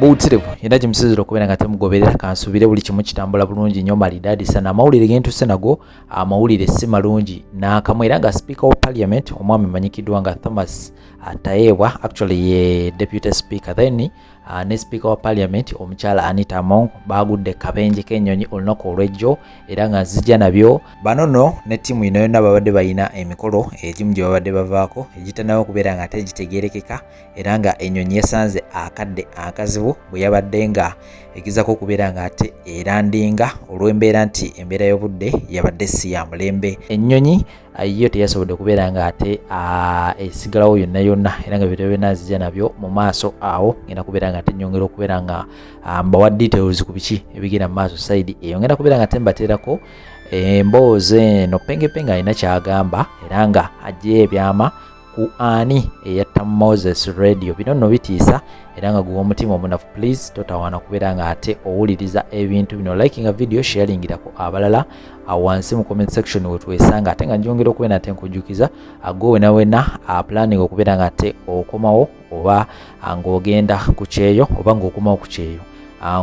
buutirevu era kimusizira okubeera nga temugoberera kansubire buli kimu kitambula bulungi nnyo malidadisa n'amawulire gentuse nago amawulire si malungi n'akamu era nga speaker wa parliament omwami manyikiddwa nga Thomas Tayebwa actually ye deputy speaker then ne speaker wa parliament omukyala Anita Among bagudde kabenje k'ennyonyi olunaku olw'ejjo era nga nzija nabyo banono ne ttiimu ino yonna babadde bayina emikolo egimu gye babadde bavaako egitannaba okubeera nga ate gitegeerekeka era nga ennyonyi yasanze akadde akazibu bwe yabadde nga egezaako okubeera nga ate erandinga olw'embeera nti embeera y'obudde yabadde si ya mulembe. Ennyonyi yo teyasobodde kubeera nga ate esigalawo yonna yonna era nga bitebe nazija nabyo mu maaso awo ngenda kubeera nga ate nyongera okubeera nga mbawa details ku biki ebigenda mu maaso side eyo ngenda kubeera nga tembateerako emboozi eno pengepenga alina kyagamba era nga ajja ebyama ku ani eyatta Moses Radio bino nno bitiisa era nga guwa omutima omunafu please totawaana kubeera nga ate owuliriza ebintu bino likinga video sharingirako abalala awansi mu comment section wetwesanga ate nga njongera okubeera ate nkujjukiza agowe nawena planning okubeera nga ate okomawo oba ng'ogenda ku kyeyo oba ng'okomawo ku kyeyo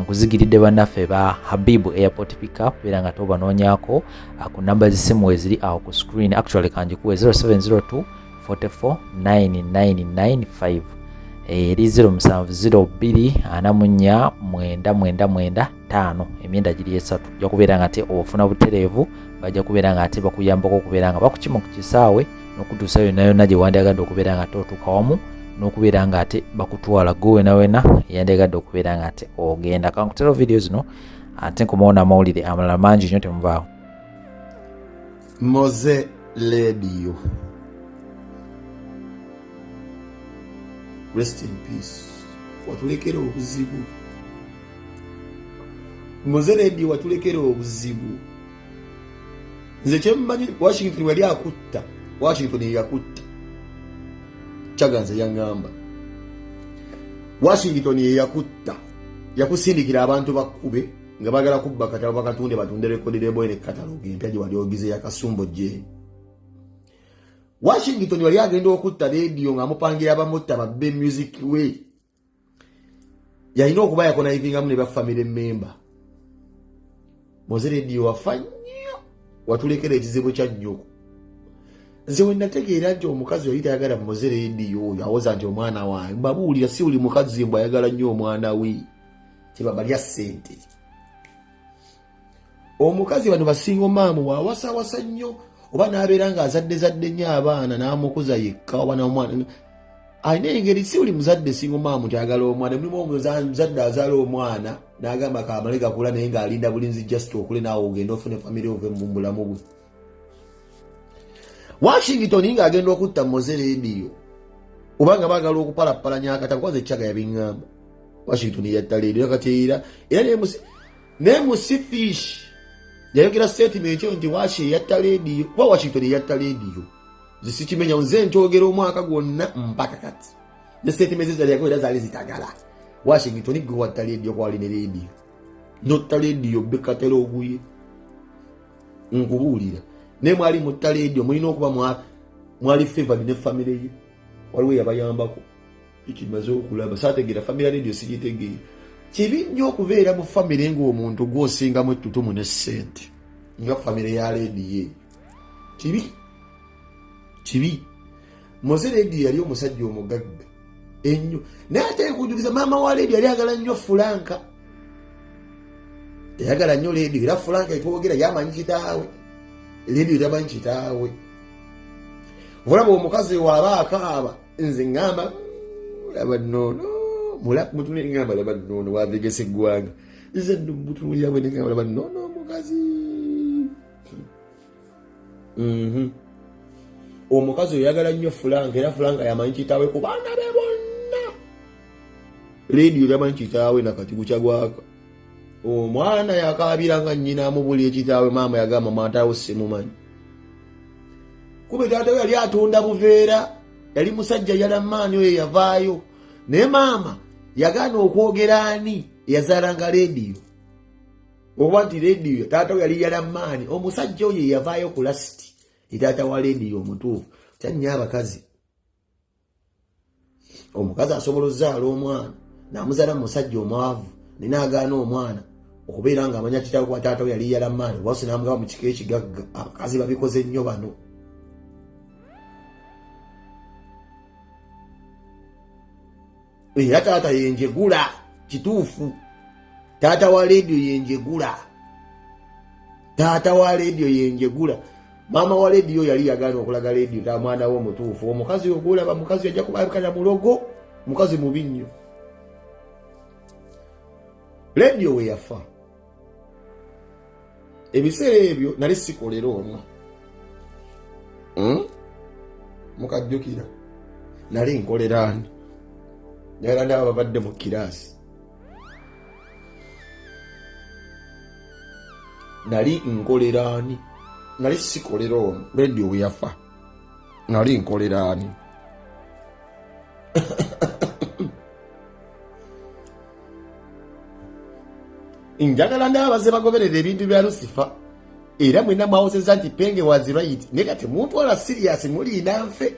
nkuzigiridde bannaffe ba Habibu Airport Pickup kubeera nga tobanoonyako ku namba zisimu eziri awo ku screen actually kanjikuwe 0702 44 9995 eri 0702499995 emyenda giri esatu ja kubeera nga ate ofuna butereevu bajja kubeera nga ate bakuyambako okubeera nga bakukima ku kisaawe n'okutuusa yonna yonna gye wandyagadde okubeera nga ate otuuka wamu n'okubeera nga ate bakutwala gowe nawena yandyagadde okubeera nga ate ogenda kankutera video zino ate nkomawo n'amawulire amalala mangi nnyo temuvaawo. Moze Radio. Rest in peace. Watulekera obuzibu. Moze Radio watulekera obuzibu. Nze kyemmanyi Washington wali akutta. Washington yakutta. Chaganze yangamba. Washington yakutta. Yakusindikira abantu bakube nga bagala kubba katalo bakatunde batunde rekodire boy ne katalogi empya wali ogize yakasumbo je. Washington wali agenda okutta radio nga amupangira abamutta babbe music way. Yalina okuba yakona ivinga mune ba family member. Moze Radio wafanya watulekera ekizibu kya nnyoko. Nze we nategeera nti omukazi yali tayagala Moze Radio yawoza nti omwana wange babuulira si buli mukazi mbwa ayagala nnyo omwana we kibaba lya ssente. Omukazi bano basinga omaamu wawasa nnyo oba n'abeera nga azadde nnyo abaana n'amukuza yekka oba n'omwana alina engeri si buli muzadde singa omaamu tyagala omwana mulimu omuzadde azaala omwana n'agamba kaamale gakula naye ng'alinda bulinzi just okule naawe ogenda ofune famire ove mu bulamu bwe. Washington ng'agenda okutta Moze Radio obanga baagala okupalapalanya akatabo kwaze ekyaga yabiŋŋamba Washington yatta radio yakateera era nemusifish yayogera statement nti Washi yatta radio kuba Washington yatta radio zisikimenya nze nkyogera omwaka gwonna mpaka kati ne statement zali yakoera zali zitagala Washington gwe watta radio kwali ne radio notta radio bekatero oguye nkubuulira ne mwali mutta radio mulina okuba mwali favored ne family ye waliwo yabayambako ikimaze okulaba saategeera family radio sigitegeera kibi nnyo okubeera mu family ng'omuntu gw'osingamu ettutumu ne ssente nga family ya radio kibi. Moze Radio yali omusajja omugagga ennyo naye ate nkujukiza maama wa radio yali ayagala nnyo Fulanka yayagala nnyo radio era Fulanka etwogera yamanyi kitaawe radio tamanyi kitaawe olaba omukazi waaba akaaba nze ngamba laba nnono mutune ngamba laba nnono wavegesa eggwanga nze nno mutune yawe ngamba laba nnono omukazi omukazi oyagala nnyo Fulanka era Fulanka yamanyi kitaawe ku baana be bonna radio tamanyi kitaawe nakati gukyagwaka omwana yakaabiranga nnyina amubuli ekitaawe maama yagamba mwataawo simumanyi kube taata we yali atunda buveera yali musajja yalamaani oyo yavaayo naye maama yagaana okwogera ani yazaalanga radio oba nti radio taata we yali yalamaani omusajja oyo yavaayo ku lasiti etaata wa radio omutuufu kyannya abakazi omukazi asobola ozaala omwana namuzala musajja omwavu ninaagaana omwana okubeera nga amanya kitaawe kwa taata we yali yalamaani bwasi namugaba mu kika ekigagga. Abakazi babikoze nnyo bano. Era taata yenjegula kituufu. Taata wa leediyo yenjegula. Taata wa leediyo yenjegula. Maama wa leediyo yali yagaana okulaga leediyo ta mwana we omutuufu. Omukazi ogulaba mukazi ajja kubabikana mulogo. Mukazi mubi nnyo. Leediyo we yafa. Ebiseera ebyo nali sikolera omwo. Mukajjukira. Nali nkolera ani. Yala ndaba babadde mu kiraasi. Nali nkolera ani. Nali sikolera omwo. Leediyo we yafa. Nali nkolera ani. Njagala ndabaze bagoberera ebintu bya Lucifer. Era mwena mwawozeza nti Penge was right. Nega temutwala serious mulina nfe.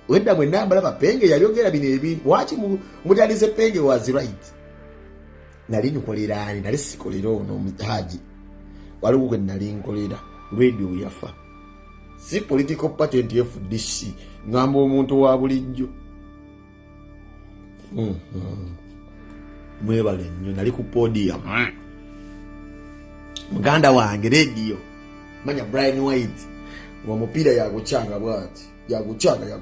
Wedda mwena mbalaba Penge yayogera bino ebintu. Waki mutalize Penge was right. Nali nkolera ani. Nali sikolera ono Haji. Waliwo gwe nali nkolera. Radio yafa. Si political party nti FDC. Ngamba omuntu wa bulijjo. Mwebale nnyo nali ku podium. Muganda wange radio. Manya Brian White. Ng'omupiira yaguchanga bwati. Yaguchanga.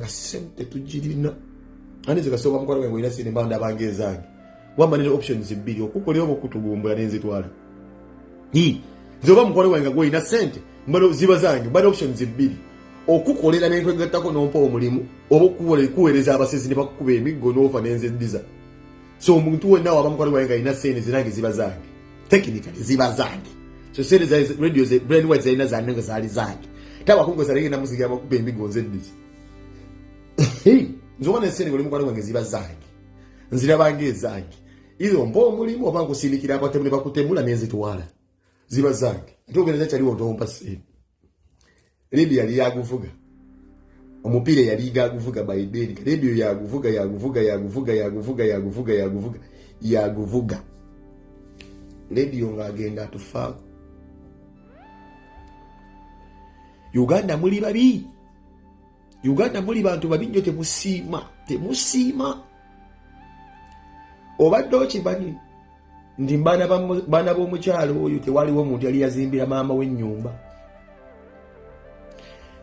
Sente tujirina. Anize kasoba mkwala wengo ina sine mbanda bangezange. Wamanira options mbili. Okukolera omukutugumbula n'enzitwala. Zoba mkwala wenga gwe ina sente. Mbalo ziba zange. Mbalo options mbili. Okukolera n'enkwegattako n'ompa omulimu. Oba kuweereza abasezi ne bakukuba emiggo n'ofa n'enziddiza. So omuntu wenna waba mukwala wenga ina sente zinange ziba zange. Technically ziba zange. So sente za radio ze Brian White zaina zananga zali zange. Tawa kungoza lenge na muziki yabakuba emiggo nziddiza. Nzoba n'ensente ngoli mukwala wenga ziba zange. Nzira bange zange. Izo mpo omulimu oba nkusindikira abatemule bakutemula n'enzitwala. Ziba zange. Ntogereza kyaliwo ntompa sente. Radio yali yaguvuga. Omupiira yali gaguvuga Biden. Radio yaguvuga. Radio ngagenda tufa. Uganda muli babi. Uganda muli bantu babi nnyo temusiima. Obadde okibani ndi bana b'omukyalo oyo tewaliwo omuntu yali yazimbira maama w'ennyumba.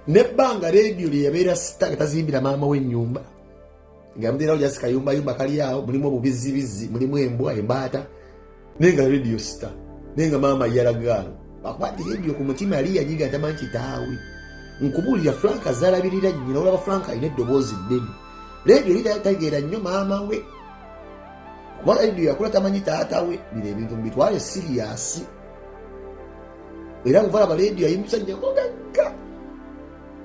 Nebbanga radio lyabeera sita tazimbira maama w'ennyumba. Ngamudirawo just kayumba kali awo mulimu obubizibizi mulimu embwa embaata. Nenga radio sita. Nenga maama yalagala. Bakwati radio ku mutima yali yanyiga tamanchi taawe. Nkubulira Frank azalabirira nnyina olaba Frank ayina eddoboozi ddene. Radio litategeera nnyo maama we. Kuba radio yakola tamanyi taata we. Bino ebintu mbitwale serious. Era kuvala ba radio ayimusa nnyo mugagga.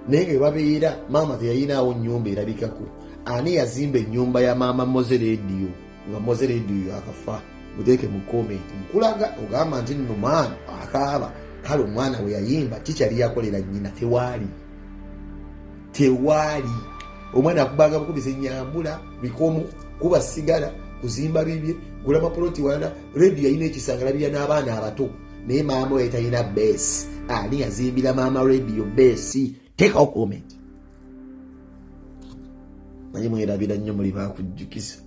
Nenge babeera mama teyayinaawo nnyumba erabikako. Ani yazimba ennyumba ya maama Moze Radio nga Moze Radio akafa. Muteeke mu comment nkulaga ogamba nti nno maana akaaba kale omwana we yayimba kikyali yakolera nnyina tewali. Omwana akubanga bukubisa ennyambula bikomu kuba sigala kuzimba bibye gula mapoloti wala radio yayina ekisangalabira n'abaana abato naye maama we tayina base. Ani yazimbira maama radio base? Take a comment. Manyi mwerabira nnyo muli bakujjukisa.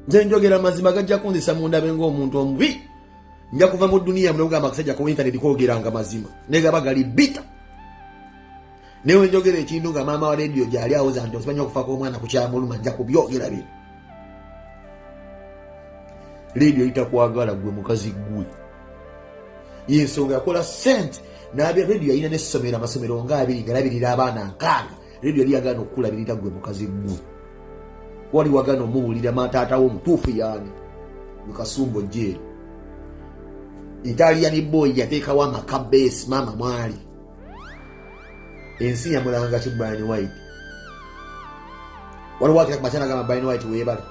Nze njogera mazima gajja kunzisa munda bengo omuntu omubi. Nja kuva mu dunia mlonga akasajja ku internet koogeranga mazima. Nega bagali bita. Newe njogera ekintu nga maama wa radio gyali awoza nti osibanya okufa kw'omwana ku kyamuluma nja kubyogera bino. Radio itakwagala gwe mukazi gwe. Yensonga yakola sente n'abya radio yalina n'essomero amasomero ng'abiri galabirira abaana nkaaga. Radio yali yagaana okukulabirira gwe mukazi gwe. Wali wagaana omuwulira taata wo omutuufu yaani Mukasumbo Jeeri. Italian boy yateekawo amaka base maama mwali. Ensi yamulanga ki Brian White. Waliwo ati bachana gama Brian White weebale.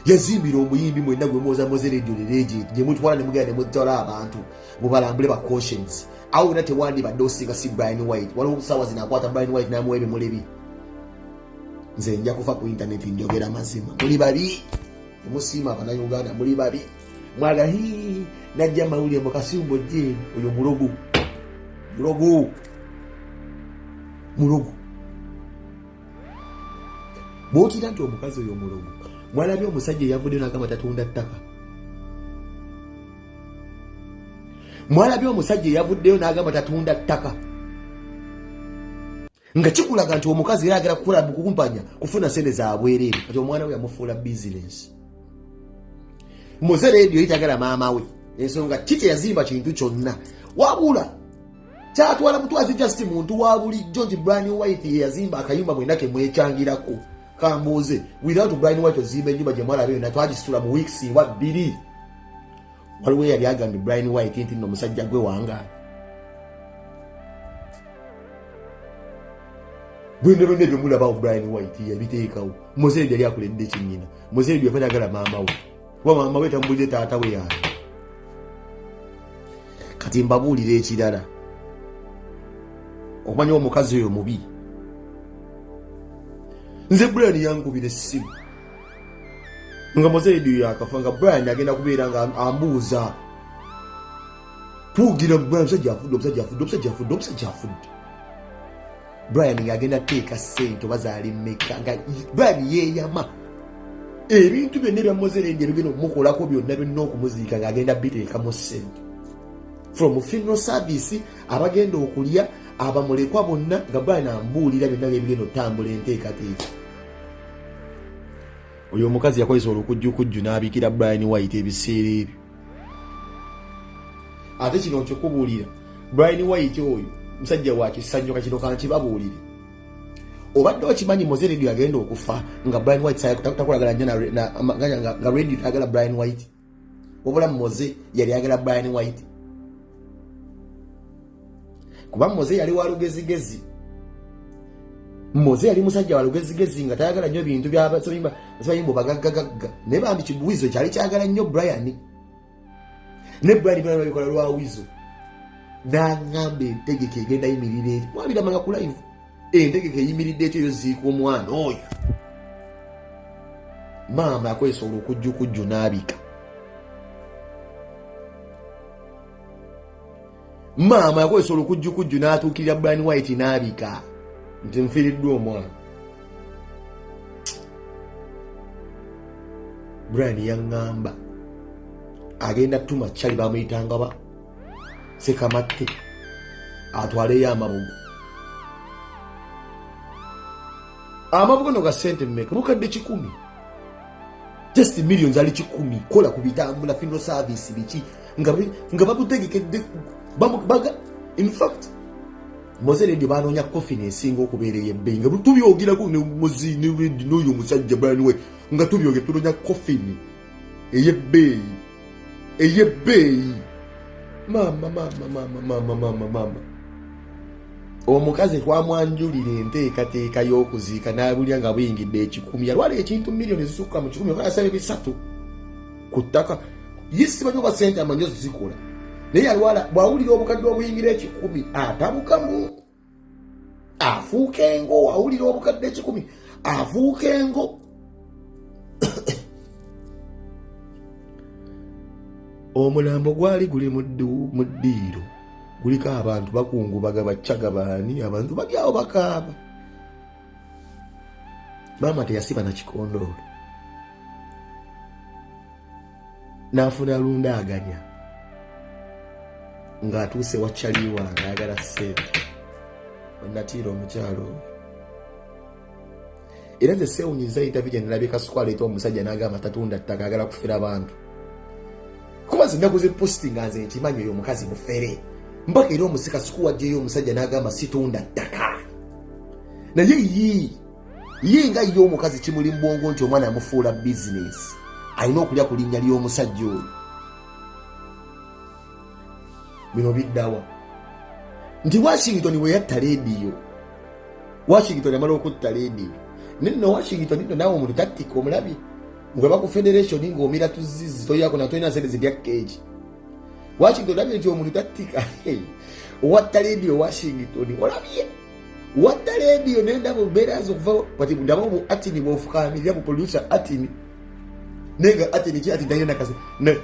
yazimbira omuyimbi mwenna gwe mwoza moze radio lereje gye mutwala ne mugenda ne mutwala abantu mubalambule ba cautions awo na tewandi badde osinga si Brian White waliwo obusawa zinakwata Brian White namuwebe mulebi nze nja kufa ku internet njogera mazima muli babi musiima Bannayuganda muli babi mwaga hii najja mawulire mukasimbo je oyo mulogo bwotira nti omukazi oyo mulogo mwalabye omusajja yavudde n'agamba tatunda ttaka mwalabye omusajja yavuddeyo n'agamba tatunda ttaka nga kikulaga nti omukazi era agera kukola bukumpanya kufuna sente za bwereere kati omwana we yamufuula bizinesi moze radio yitagala maama we ensonga kiti yazimba kintu kyonna wabula kyatwala mutwazi just muntu wa bulijjo nti Brian White yazimba akayumba mwenake mwekyangirako kambuuze without Brian White ozimba ennyumba gye mwalabeyo natwagisitula mu weeks wa 2 waliwo yali agambye Brian White nti nno musajja gwe wangaala bwendero nebyo mulabawo Brian White yabiteekawo moze yali akuledde kinnyina moze yali yafanya agala maama we kuba maama we tambulire taata we yaani kati mbabuulira ekirala okumanya omukazi oyo mubi nze Brian yankubira essimu nga moze radio yakafa nga Brian agenda kubeera nga ambuuza tugira Brian omusajja afudde Brian ngagenda teeka sente bazaali mmeka nga Brian yeeyama ebintu byonna bya moze radio bigenda okumukolako byonna byonna okumuziika ng'agenda biteekamu sente from funeral service abagenda okulya abamulekwa bonna nga Brian ambuulira byonna byebigenda otambula enteekateeka oyo omukazi yakozesa olukujjukujju n'abikira Brian White ebiseera ebyo ate kino nkikubuulira Brian White oyo musajja wa kisanyoka kino kankibabuulire obadde okimanyi moze radio agenda okufa nga Brian White takolagala nnyo nga radio tayagala Brian White wabula moze yali ayagala Brian White kuba moze yali wa lugezigezi moze yali musajja wa lugezigezi nga tayagala nnyo bintu by'abayimbo bagaggagagga naye bambi kibuwizo kyali kyagala nnyo Brian ne Brian babikola lwa wizo n'aŋŋamba entegeka egenda yimirira eri mwabiramanga ku live entegeka eyimiridde ekyo yoziika omwana oyo maama yakozesa olukujjukujju n'abika maama yakozesa olukujjukujju n'atuukirira Brian White n'abika nti nfiiriddwa omwana Brian yaŋŋamba agenda tuma kyali bamuyitanga ba sekamatte atwaleyo amabuga no ga sente mmeka mukadde 10 just millions ali 10 kola kubitambula funeral service biki nga babutegekedde baga in fact moze radio banoonya coffin esinga okubeera ey'ebbeeyi nga tubyogerako ne muzini radio n'oyo omusajja Brian we nga tubyoge tunoonya coffin ey'ebbeeyi mama omukazi twamwanjulira enteekateeka y'okuziika n'abulya nga buyingidde 10 yalwala ekintu millions zisukka mu 10 okasaba 3 ku ttaka yisibanyo ba sente amanyozi zikola naye yalwala bwawulira obukadde obuyingira 10 atabukamu afuuka engo awulira obukadde 10 afuuka engo omulambo gwali guli mu ddiiro guliko abantu bakungubaga baccaga baani abantu bagyawo bakaaba maama teyasiba na kikondoolo n'afuna lundaaganya ng'atuuse wakyaliwa ng'ayagala ssente onnatiira omukyalo oyo era nze seewunyiza interview gye nalabye Kasuku aleeta omusajja n'agamba tatunda ttaka agala kufera abantu kuba zinnaku zipositi nga nze nkimanyi oyo omukazi mufere mpaka era omusika Kasuku wajjayo omusajja n'agamba situunda ttaka naye ye nga ye omukazi kimuli mbwongo nti omwana yamufuula bizinesi alina okulya ku linnya ly'omusajja oyo bino biddawa nti Washington we yatta leediyo Washington amala okutta leediyo nino Washington nino naawe omuntu tattika omulabye ngwe baku federation ng'omira tuzizi toyako na toyina zede zidya keji Washington dabye nti omuntu tattika watta radio Washington olabye watta radio nenda mu beera zokuva pati ndaba mu atini bofukamira mu producer atini nenga atini ki ati ndayina kazi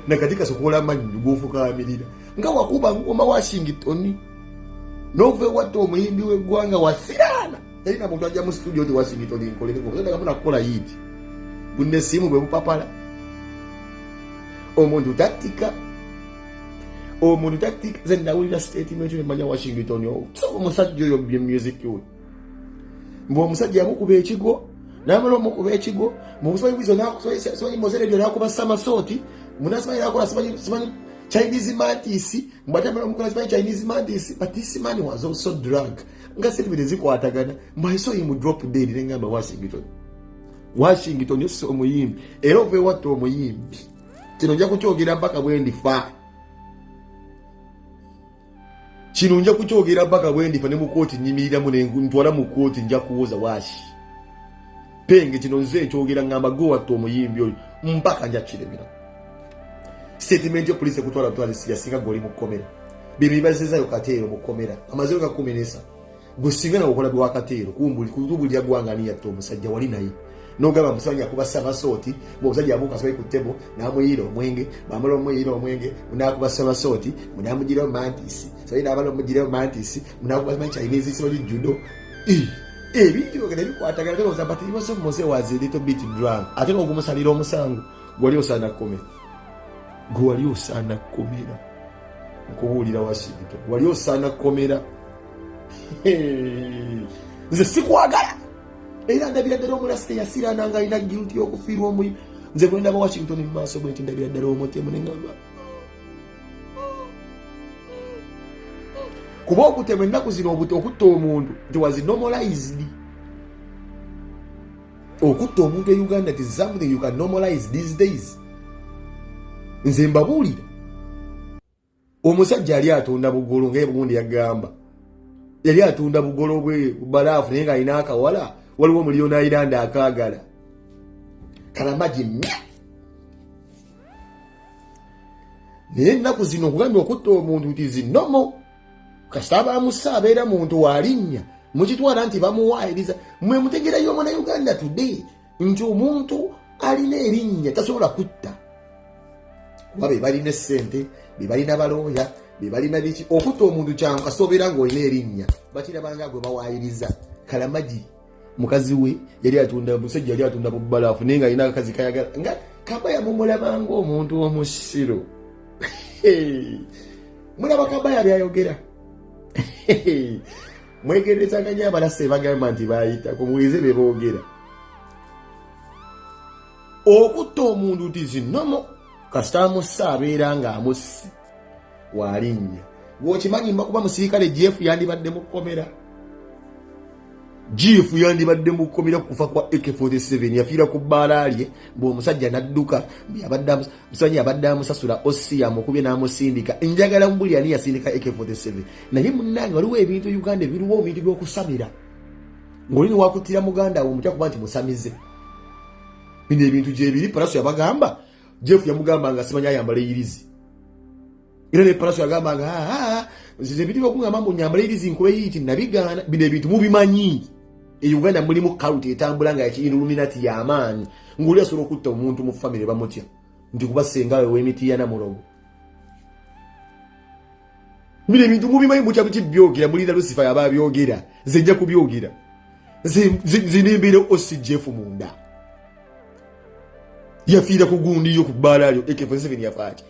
na katika sokola manyi bofukamirira nga wakuba ngoma Washington nove watto omuyimbi w'eggwanga wasirana talina muntu ajja mu studio ti Washington nkoleko ndaka muna kola yiti bunne simu bwe bupapala omuntu tattika ze nawulira statement emanya Washington so omusajja oyo bye music we mbo omusajja yamukuba ekigo namala omukuba ekigo mu busonyi bwizo nakusoyi mozere dio nakuba samasoti munasima yakola simanyi Chinese mantis mbatamala omukola simanyi Chinese mantis but this man was also drunk nga siribire zikwatagana I saw him drop dead ngamba Washington yoso omuyimbi era ove watto omuyimbi kino nja kukyogera mpaka bwendifa kino nja kukyogera mpaka bwendifa ne mu kooti nyimiriramu ntwala mu kooti nja kuwoza Washi penge kino nze ekyogera ngamba go watto omuyimbi oyo mpaka nja kiremera statement yo police kutwala twalisi yasinga goli mu komera bibi bazizayo Katero mu komera amazero ga kumenesa gusinga na okola bwa Katero kumbuli ya gwangani ya to musajja wali naye nogaba musanya kuba sabasoti muzajja abuka sabe ku tebo namuyiro omwenge bamalo omwenge unakuba sabasoti munamujira mantis so ina abalo mujira mantis munakuba Chinese soli judo bintu ngene bikwatagala ko zabati boso mose was a little bit drunk ate no gumusalira omusango gwali osana komera nkubulira Washington wali osana komera nze sikwagala era ndabira ddala omulasite yasira nanga ina guilt y'okufiirwa omuyi nze bwe ndaba Washington mu maaso bwe nti ndabira ddala omutemu ne ngamba kuba okutema ennaku zino okutta omuntu nti was normalized okutta omuntu e Uganda is something you can normalize these days nze mbabuulira omusajja yali atunda bugolo ng'ebugundi yagamba yali atunda bugolo bwe balaafu naye ng'alina akawala waliwo miliyoni Iranda akaagala kalamagi naye ennaku zino okugambye okutta omuntu nti zinomo kasita abamusa abeera muntu walinnya mukitwala nti bamuwaayiriza mwe mutegerayo omwana Uganda today nti omuntu alina erinnya tasobola kutta kuba be balina essente be balina balooya be balina biki okutta omuntu kyangu kasobeera ng'olina erinnya bakirabanga gwe bawaayiriza kalamagi mukazi we yali atunda musajja yali atunda bubalafu naye nga alina akazi kayagala nga Kabaya mumulabanga omuntu omusiro mulaba Kabaya byayogera mwegerezaganya abalase bagamba nti bayita kumulize be boogera okutta omuntu nti zinomo kasita amussa abeera nga amussi walinnya gwokimanyi mbakuba musirikale Jeff yandibadde mu kkomera Jeff yandibadde mu kkomera kufa kwa AK47 yafiira ku bbaala bw'omusajja nadduka musajja yabadde amusasula Osia mukubye n'amusindika njagala mbuli ani yasindika AK47 naye munnange waliwo ebintu Uganda ebiruwo ebintu by'okusamira ng'oli niwakuttira muganda wo omutya kuba nti musamize bino ebintu gyebiri Palaso yabagamba Jeff yamugamba nga simanya ayambala irizi era ne Palaso yagamba nga nzize ebintu by'okungamba mbu nyambala irizi nkube yiti nabigaana bino ebintu mubimanyi Uganda mulimu kaluti etambula nga Illuminati y'amaanyi ng'oli asobola okutta omuntu mu famire bamutya nti kuba senga we w'emiti ya Namulogo bino ebintu mubimanyi mutya byogera mulina Lucifer yaba byogera nze nja kubyogera nze nembeera Osi Jeff munda yafiira ku gundi yo ku bbaala lyo AK47 yafaaki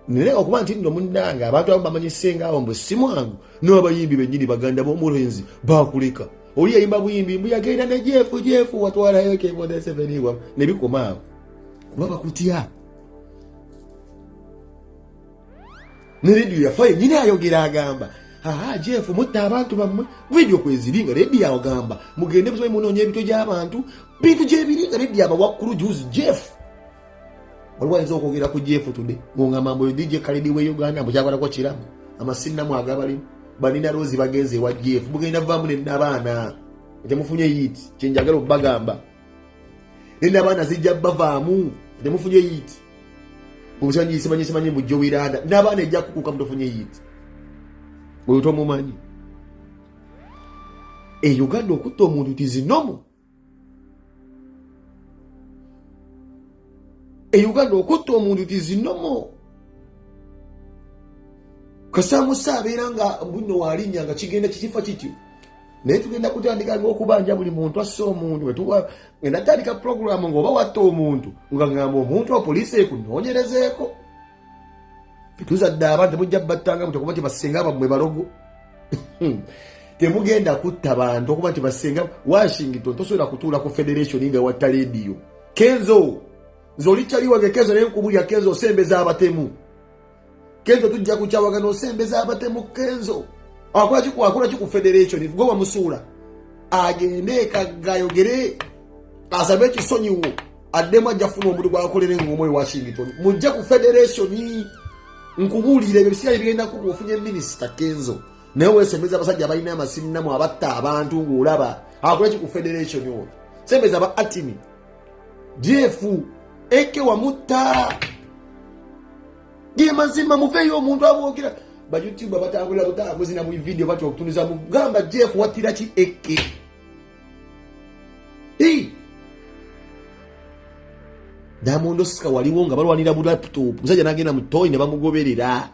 nere okuba nti nno munnanga abantu abo bamanyisenga awo mbu si mwangu n'abayimbi bennyini baganda b'omulenzi bakuleka oli yayimba buyimbi mbuyagenda ne Jeff watwalayo AK47 iwa ne bikoma awo kuba bakutya ne radio yafaye nyine ayogera agamba Jeff mutta abantu bammwe video kweziringa radio agamba mugende busome munonye ebito gy'abantu bintu gyebiringa radio abawakkulu juzi Jeff olwayinza okwogera ku Jeff tudde ng'ongamba mbu DJ Khalid we Uganda mukyagala kwa kiramu amasinnamu agabali banina Rozi bagenze wa Jeff mugenda vamu n'abaana temufunye yiti kyenjagala okubagamba nenda abaana zijja bavaamu temufunye yiti simanyi bujjo wiranda n'abaana ejja kukuuka mutofunye yiti oyo tomumanyi Uganda okutta omuntu tizinomo Uganda okutta omuntu tizinomo kasamusa abeera nga buno walinnya nga kigenda kikifa kityo naye tugenda kutandika okubanja buli muntu asse omuntu ngenda tandika programu ng'oba watta omuntu nga ngamba omuntu wa poliisi ekunoonyerezeeko tetuzadde abantu temujja battanga mutakuba nti basenga bammwe balogo temugenda kutta bantu okuba nti basenga Washington tosobola kutuula ku federation nga watta radio Kenzo nze olikyaliwange Kenzo naye nkubulya Kenzo osembeza abatemu Kenzo tujja kukyawagana osembeza abatemu Kenzo akola ki ku federation gwe wamusuula agende kagayogere asabe ekisonyiwo addemu ajja funa omuntu gwakolere ng'omwe Washington mujja ku federation nkubuulire ebyo bisira bigenda kuba ofunye minisita Kenzo naye weesembeza abasajja balina amasimu namu abatta abantu ng'olaba akola ki ku federation oyo sembeza aba atimi Jeff eke wamutta ge mazima mufeyo omuntu aboogera ba YouTube batambula butambuzi na mu video bati okutuniza mu gamba Jeff watira ki eke Diamond Oscar waliwo nga balwanira mu laptop musajja nagenda mu toy ne bamugoberera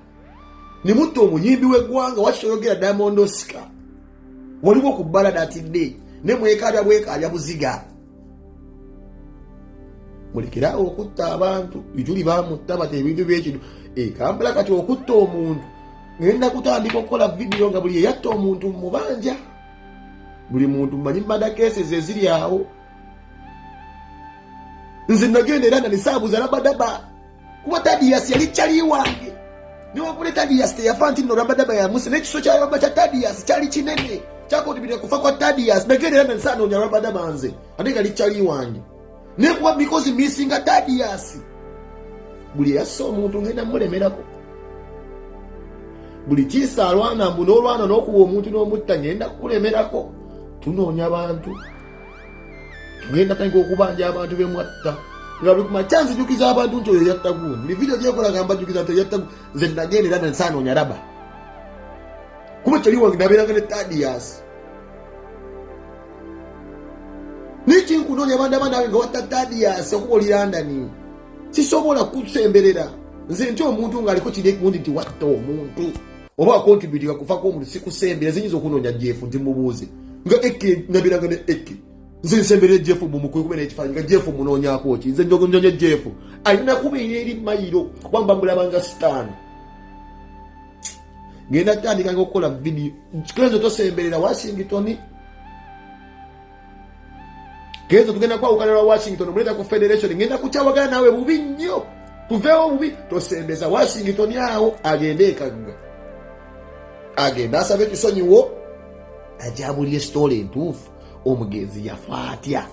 ne mutto omuyimbi w'eggwanga wakitoyogera Diamond Oscar waliwo ku balada atidde ne bwekalya buziga mulekera okutta abantu bijuli bamutta bate ebintu byekino Kampala kati okutta omuntu ngenda kutandika okukola video nga buli yatta omuntu mubanja buli muntu manyi mada cases eziri awo nze nagenda era nisaabuza Rabadaba kuba Thaddeus yali kyali wange niwe kule Thaddeus teyafa nti no Rabadaba ya musi n'ekiso kya Rabadaba kya Thaddeus kyali kinene kyakontibire kufa kwa Thaddeus nagenda era nisanoonya Rabadaba nze ate gali kyali wange ne kuba because missing a Thaddeus buli yassa omuntu ngenda mulemerako buli kisa alwana mbu n'olwana n'okuwa omuntu n'omutta ngenda kulemerako tunoonya abantu ngenda tandika okubanja abantu bemwatta nga buli kumachansi jukiza abantu nti oyo yatta gundi buli video gyekola gamba jukiza nti yatta nze nagenda era nsanoonya Raba kuba kyali wange nabeeranga ne Thaddeus niki nkunoonya abandi nga watta Thaddeus okuba oli London sisobola kusemberera nze nti omuntu ng'aliko kirekundi nti watta omuntu oba akontributinga kufa kw'omuntu sikusembera zinyinza okunoonya Jeff nti mubuuze nga eke nabeeranga ne eke nze nsemberera Jeff mumukwe kubeera ekifaananyi nga Jeff munoonyaako ki nze njogonyonya Jeff alina kubeera eri mayiro kwamba mbulabanga sitaani ngenda tandikanga okukola video Kenzo tosemberera Washington Kenzo tugenda kwawukana lwa Washington muleta ku federation ngenda kukyawagana nawe bubi nnyo tuveewo bubi tosembeza Washington awo agende ekagga agenda asabe ekisonyiwo ajabulye story entuufu omugenzi yafa atya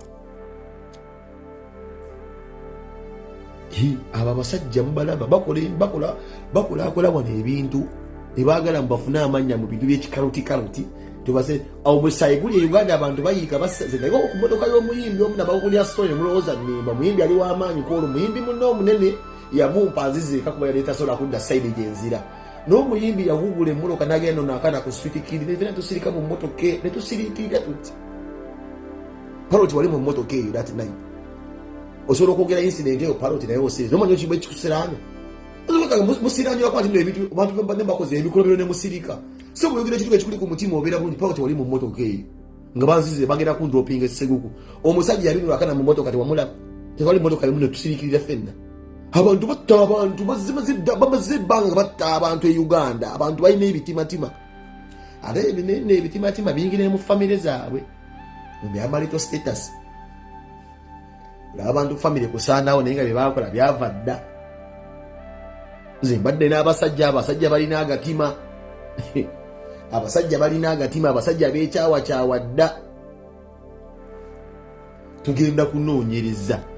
aba basajja mubalaba bakola wano ebintu tebaagala mbafune amanya mu bintu by'ekikaluti tubase awo musaiguli e Uganda abantu bayiika basaze naye ku motoka y'omuyimbi omu nabakulya story mulowooza nimba muyimbi ali w'amaanyi kwolwo muyimbi munno omunene yamumpa nzizeeka kuba yali tasobola kudda sayidi gyenzira n'omuyimbi yawugula emmotoka n'agenda n'akana ku street kid ne tusirika mu mmotoka ne tusiriikirira tuti Paroti wali mu mmotoka eyo that night osobola okwogera incident eyo Paroti naye osiriza nomanya ekimba ekikusiraanya musiraanya wakwati nno ebintu abantu bakoze ebikolobero ne musirika so bweyogera ekintu ekikuli ku mutima obeera bulungi Paroti wali mu mmotoka eyo nga banzize bagenda kundropinga esseguku omusajja yali n'akana mu mmotoka tewamulaba tewali mmotoka limu ne tusiriikirira ffenna abantu batta abantu bamaze ebbanga nga batta abantu e Uganda abantu balina ebitimatima ate ebitimatima biyingire mu famire zaabwe mubyamarital status abantu famire kusaanawo naye nga byebakola byava dda nze mbadde n'abasajja balina agatima abasajja beekyawakyawa dda tugenda kunoonyereza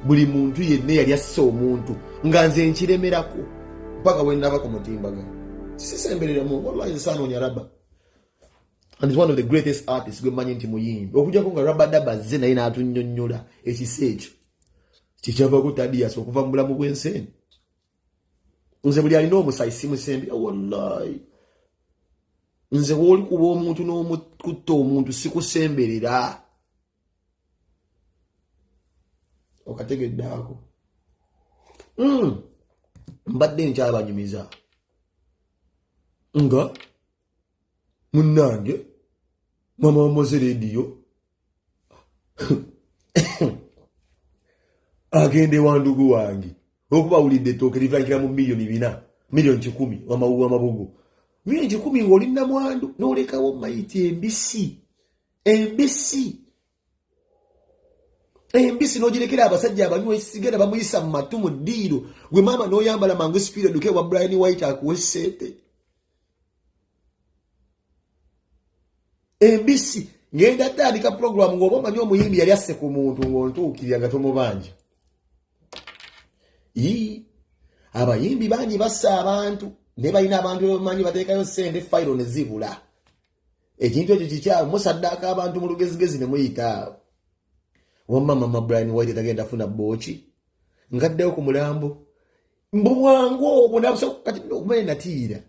buli muntu yenna yali asse omuntu nga nze nkiremerako mpaka wendaba ku mutimbagano sisembereramu wallahi nsanoonya Raba and is one of the greatest artists gwe manyi nti muyimbi okujjako nga Rabadaba azze naye n'atunnyonnyola ekisa ekyo kikyava kutadiasa okuva mu bulamu bw'ensi. Nze buli alina omusayi simusembera wallahi. Nze woli kuba omuntu n'omukutta omuntu sikusemberera. Okategedde ako. Mbadde nkyabanyumiza. Nga munnange mama wamoze rediyo agende wandugu wange okubawulidde ettooke livangiramu $4 million 10 wamawuwa amabugo $1 10 ng'oli namwandu n'olekawo mayiti embisi n'ogirekera abasajja abanywa ekisigara bamuyisa mu matu mu ddiiro gwe maama n'oyambala mangu spirit duke wa Brian White akuwe ssente. Embisi ngenda tandika program ng'oba omanyi omuyimbi yali asse ku muntu ng'ontuukirira nga tomubanja. Abayimbi bangi bassa abantu ne balina abantu bamanyi bateekayo ssente fayiro ne zibula. Ekintu ekyo kikyamu musaddaaka abantu mu lugezigezi ne muyita. Wamama Brian White tagenda funa bochi ngaddeyo ku mulambo mbwango obunabuso kati okumenya tira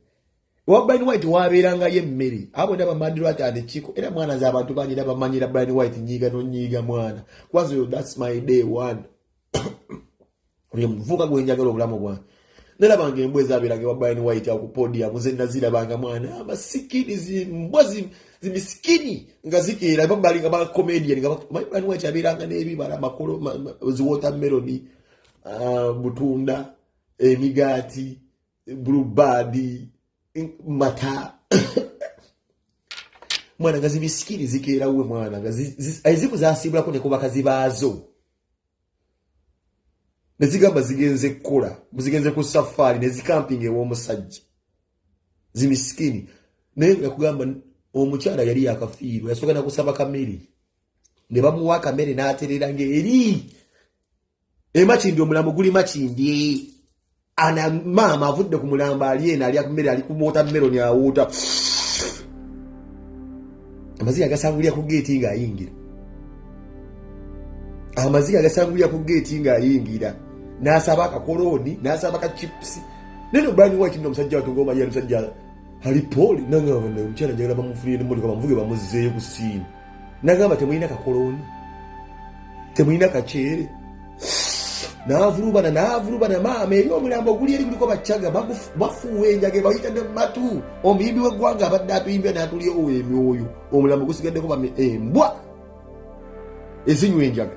wa Brian White wabeeranga ye mmeri abo ndaba mandiro atande chiko era mwana za abantu banyi ndaba manyira Brian White nyiga no nyiga mwana kwazo that's my day one uye mvuka gwenjagalo obulamu bwa nela bange embweza abirage wa Brian White ku podium muze ndazira banga mwana amasikini zimbwazi zimisikini ngazikira bambali nga ba comedian nga Brian White abiranga n'ebibala makolo watermelon butunda emigati bluebird mata mwana ngazi misikini zikera uwe mwana ngazi azibu zasibula ko ne kuba kazibazo nezigamba zigenze kola muzigenze ku safari nezikamping ewo musajja zimisikini nenga kugamba omukyala yali yakafiirwa yasoka na kusaba kameri ne bamuwa kameri n'aterera ngeri emachindi omulambo guli machindi ana mama avudde ku mulambo aliena ali akumeri ali kumota meloni awuta amaziga agasangulya ku gate nga ayingira amaziga agasangulya ku gate nga ayingira nasaba akakoloni nasaba ka chips neno Brian White ndo musajja watungoma yali musajja ali poli nanga mchana njagala bamufulire n'emmuli kwa bamuvuge bamuzeeyo ku ssiini nagamba temulina kakoloni temulina kacere naavulubana maama eri omulambo guli eri guliko bacaga bafuuwa enjage bayita ne matu omuyimbi w'eggwanga abadde atuyimbya n'atulya ow'emyoyo omulambo gusigaddeko embwa ezinywa enjaga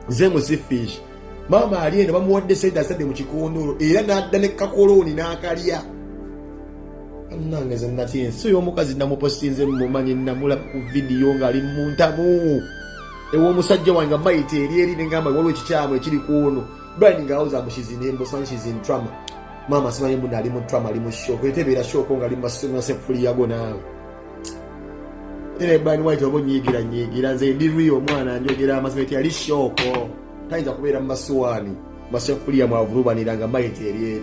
zemusifish maama ali eno bamuwadde sente asadde mu kikondolo era n'adda ne kakoloni n'akalya annangeze nati ensi y'omukazi namupostinze mumanyi namulaba ku vidiyo ng'ali mu ntamu ew'omusajja wange mayite eri nengamba waliwo ekikyamu ekiri kuno Brian ng'awuza mushizi nembo sanchizi in trauma maama simanyi mbuna ali mu trauma ali mu shoko etebeera shoko ng'ali mu sefuliya go naawe era Brian White oba nyigira nze ndi omwana njogera amazima yali shoko tayinza kubeera mu masuwaani masefuliya mwavulubanira nga mayite eri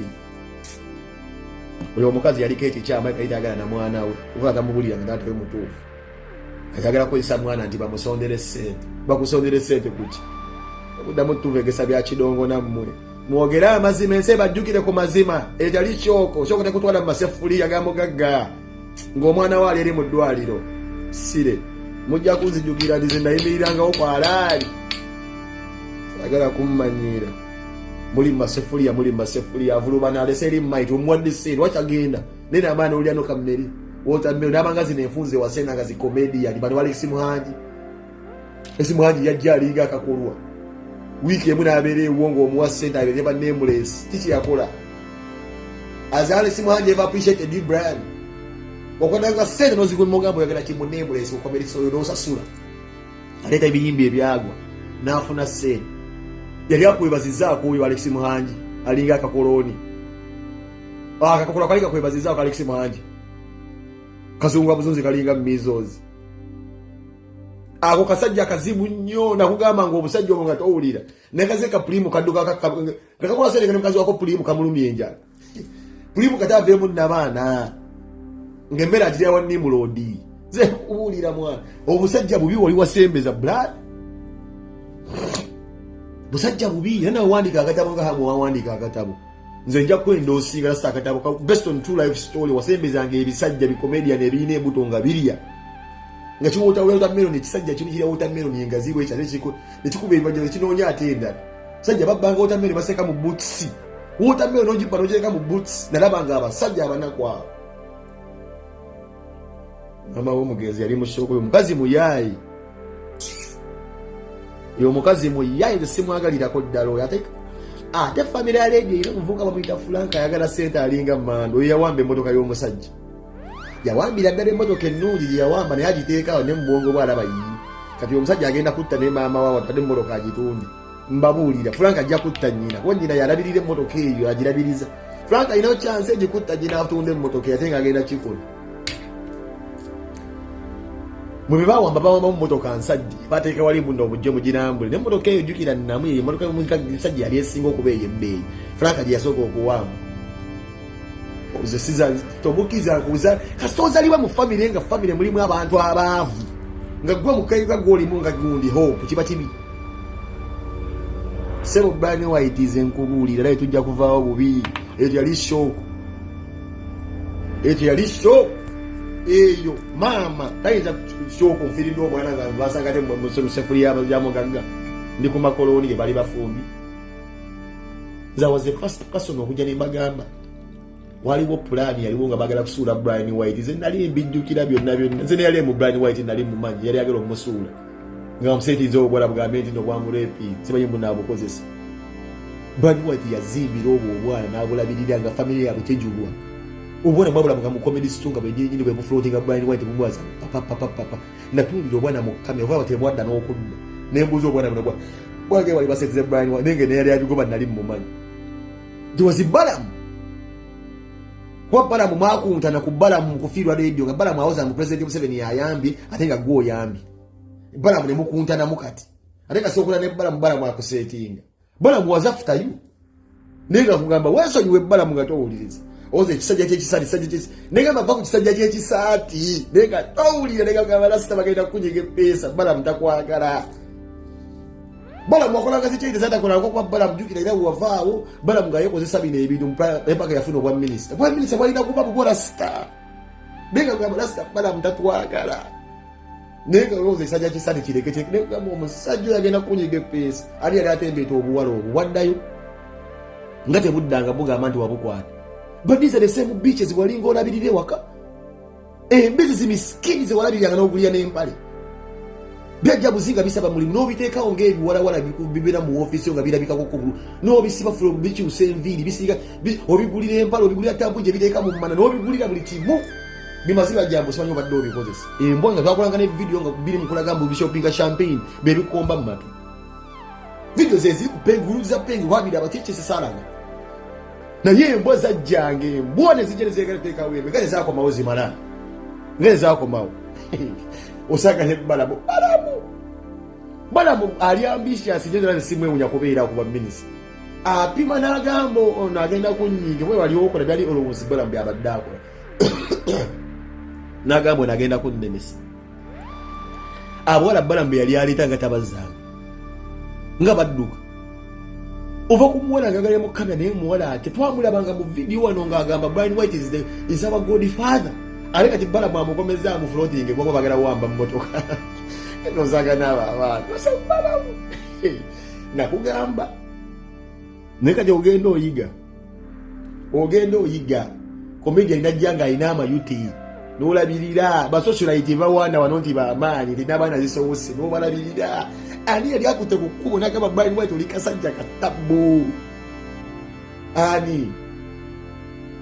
oyo omukazi yaliko ekikyamu ekayitagala na mwana we uvaga mubulira nga natawe mutuufu ayagala kozesa mwana nti bamusondere ssente bakusondere ssente kuki okuddamu tuvegesa bya kidongo nammwe mwogere amazima ensi bajjukire ku mazima etali kyoko kyoko tekutwala mu masefuliya gamugagga ng'omwana waali eri mu ddwaliro sire mujja kunzijukira nti ze nayimirirangawo kwalaali ayagala kummanyira muli masefuliya avulubana alese eri mmaiti omuwaddisiri wakyagenda nene amaana olya nokammeri wotamero n'abangazi nenfunze wasena nga zikomediani bano wali esimuhanji yajja aliga akakolwa wiiki emu n'abeera ewonga omuwa sente abeere ba nameless kiki yakola azaala esimuhanji eva appreciated Brian okwatanga sente nozigwa mugambo yagala kimu nameless okomerisa oyo n'osasula aleeta ebiyimbi ebyagwa n'afuna sente yali akwebazizaako oyo Alex Muhanji alinga akakoloni akakola kalinga kwebazizaako Alex Muhanji kazungu buzunzi kalinga mizozi ako kasajja kazibu nnyo nakugamba ngo obusajja obwo nga towulira nekazeka pulimu kaduka kakakola sente ngene mukazi wako pulimu kamulumye enjala pulimu kataveemu n'abaana ng'emmere agirya wa Nimrodi ze kubuulira mwana obusajja bubi wali wasembeza blood musajja bubi yana wandika akatabo nga hamu wandika akatabo nze nja kwenda osinga rasa akatabo based on true life story wasembezanga ebisajja bi comedian ebine butonga birya nga kiwota watermelon ekisajja kimijira watermelon engaziwe ekyale nekikuba ebibajo kinoonya atenda sajja babbanga watermelon baseka mu boots watermelon ojipa nojeka mu boots nalabanga abasajja abanakwa mama w'omugezi yali mushoko omukazi muyayi yo mukazi muyayi tesimwagalirako ddalo ate family ya radio ino muvuka bamuyita Franka ayagala sente alinga mando yawamba emmotoka y'omusajja yawambira ddala emmotoka ennungi gye yawamba naye agiteekawo ne mubwongo bwalaba yii kati omusajja agenda kutta ne maama waawe atadde emmotoka agitundi mbabuulira Franka ajja kutta nnyina kuba nnyina yalabirira emmotoka eyo agirabiriza Franka alinayo chance egikutta nnyina atunda emmotoka ate nga agenda kikola mubibawamba bawamba mu mmotoka nsajja bateeka wali muno obujjo muginambule ne mmotoka eyo jjukira nnamu eyo emmotoka y'omusajja yali esinga okuba ey'ebbeeyi Franka gye yasooka okuwamba oze siza tobukiza kuza kasita ozaliwa mu famire nga famire mulimu abantu abaavu nga gwe mukayuka gwolimu nga gundi hope kiba kibi sebo Brian White ize nkubuulira naye tujja kuvaawo bubi ekyo yali shock eyo mama tayinza shoko mfirindo omwana nga basangate mu sefuliya yamugaga ndi ku makoloni ge bali bafumbi that was the first person okujja ne bagamba waliwo plan yaliwo nga bagala kusuula Brian White ze nali mbijjukira byonna nze yali mu Brian White nali mu manyi yali agala okumusuula nga omusetize obwola bugambe nti nobwamulepi simanyi munaabukozesa Brian White yazimbira obwana n'abulabirira nga family yabwe tejulwa obwana mwabula nga mu comedy stunga bwennyini bwe mufloatinga Brian White mubwaza papa natulira obwana mu kamera oba batebwadda n'okudda nembuuza obwana buno bwage wali basetize Brian White nenge ne yali abigoba nali mu manyi jiwazi balamu kwa balamu mwakuntana ku balamu kufiirwa radio nga balamu awoza mu president Museveni yayambi ate nga gwo yambi balamu ne mukuntana mukati ate nga sokola ne balamu akusetinga balamu was after you nenga kugamba wesonyiwe balamu nga towuliriza oze ekisajja kyekisali sajja kyekisi nenga bava ku kisajja kyekisaati nenga towulira nenga kugamba lasita bagenda kunyiga epesa balamu takwagala balamu wakolanga zikyayite zatakolanga kuba balamu jukira era wavaawo balamu nga yekozesa bino ebintu empaka yafuna obwa minisita bwalina kuba bubola sita nenga kugamba lasita balamu tatwagala nenga oze ekisajja kisaati kireke nenga omusajja yagenda kunyiga epesa ali yali atembeeta obuwala obwo waddayo nga tebuddanga bugamba nti wabukwata but these are the same beaches walinga olabirire waka embezi zimiskini zewalabiriranga n'ogulya n'empale byajja buzinga bisaba mulimu n'obiteekawo ng'ebiwalawala bibera mu ofiisi nga birabikako kubulu n'obisiba from bikyusa enviiri bisiga obigulira empale obigulira tambuje biteeka mu mmana n'obigulira buli kimu bimaziba jambo simanyi obadde obikozesa embwa nga twakolanga ne vidiyo nga biri mu kulaga mbu bishopinga champagne bebikomba mu matu vidiyo zeziri ku pengulu za pengu wabira abatyekyesesalanga naye embwa zajjange embwa ne zijja ne zeegala teekawo embe nga ne zaakomawo zimala nga ne zaakomawo osanga ne balamu ali ambitious nje nzala simwewunya kubeera kuba minisita apima n'agamba ono agenda kunnyinga bwe wali okola byali olowoozi balamu byabadde akola n'agamba ono agenda kunnemesa abawala balamu bwe yali aleeta nga tabazzanga nga badduka ova kumuwala ngagale mu kamera naye muwala ate twamulabanga mu vidiyo wano ng'agamba Brian White is our godfather ale kati balamu amugomeza mu floating ngoko bagala wamba mu motoka enozaga n'aba abantu balamu nakugamba naye kati ogenda oyiga comedian najjanga alina amayuti n'olabirira basocialite bawaana wano nti bamaanyi tinabaana zisowose n'obalabirira ani yali akutte ku kkubo n'agamba Brian White oli kasajja katabbu ani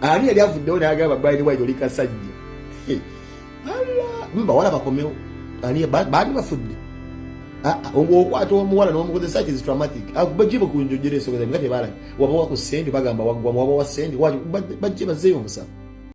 yali avuddewo n'agamba Brian White oli kasajja mbawala bakomewo ani baani bafudde okwata omuwala n'omukozesa is traumatic bajje bakunjojera ensonga nga tebalagi wabawa ku sente bagamba waggwamu wabawa sente bajje bazzeeyo omusawo